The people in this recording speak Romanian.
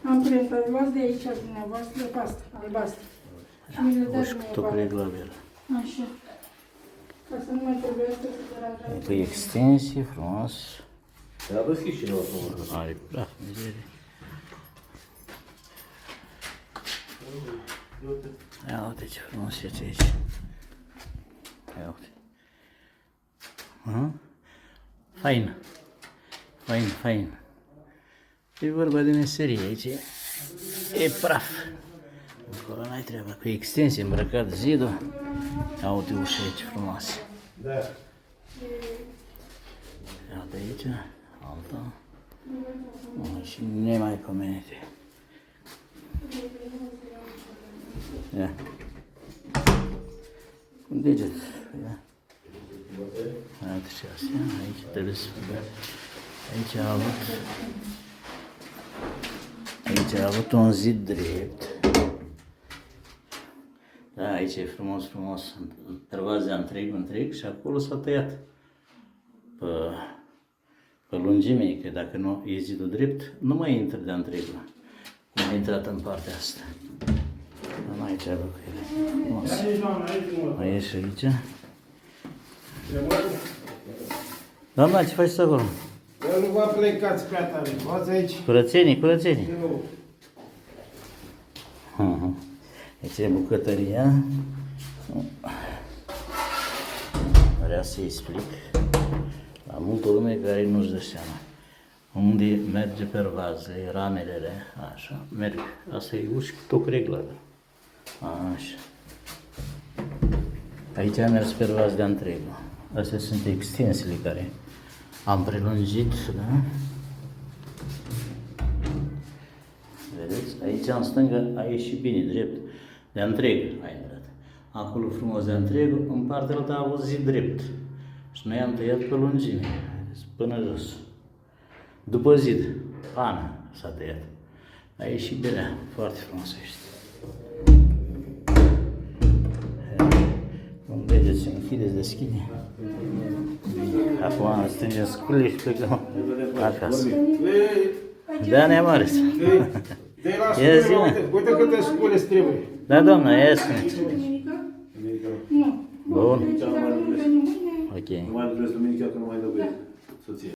Amprenta, luați de aici, dumneavoastră, pe asta, albastră. Și mi le dați mie Tot bani. reglabil. Așa. Ca să nu mai trebuiască să deranjați. Pe extensie, frumos. Dar deschis cineva frumos. Are praf, mizerie. Ia uite ce frumos e aici. Ia uite. Fain. Fain, fain. E vorba de meserie aici. E praf. Acolo n-ai treaba. Cu extensie, îmbrăcat zidul. Ia uite ușa aici frumoasă. Da. Ia de aici, alta. Și nemaipomenite. Ia. Cu deget. Ia. Uite ce astea. Aici trebuie să fie. Aici a avut un zid drept. Da, aici e frumos, frumos. Pervazia întreg și acolo s-a tăiat pe lungime, că dacă nu e zidul drept, nu mai intră de întregul. Cum a intrat în partea asta. Dar nu ai treabă cu ele. Frumos. Aici și aici. Doamna, ce faci acolo? Eu nu vă plecați prea tare. Luați aici. Curățenii, curățenii. Nu. Aici e bucătăria. Vreau să-i explic la multă lume care nu-și dă seama. Unde merge pervazele, ramelele, așa, merg. Asta e uși cu toc reglabil. Așa. Aici a mers pervaz de întregul. Astea sunt extensiile care am prelungit, da? Vedeți? Aici în stânga a ieșit bine, drept. De întreg a intrat. Acolo frumos de întreg, în partea alta a avut zid drept. Și noi am tăiat pe lungime, vedeți, până jos. După zid, pana s-a tăiat. A ieșit belea, foarte frumos ești. Cum vedeți, se închide, se deschide. Acum strângem scule și plecăm acasă. Da, neamare. Ia zi, mă. Uite câte scule trebuie. Da, doamna, ia spuneți. Nu. Bun. Deci, dar nu veni mâine. Ok. Nu mai lucrez duminica că nu mai dă soția.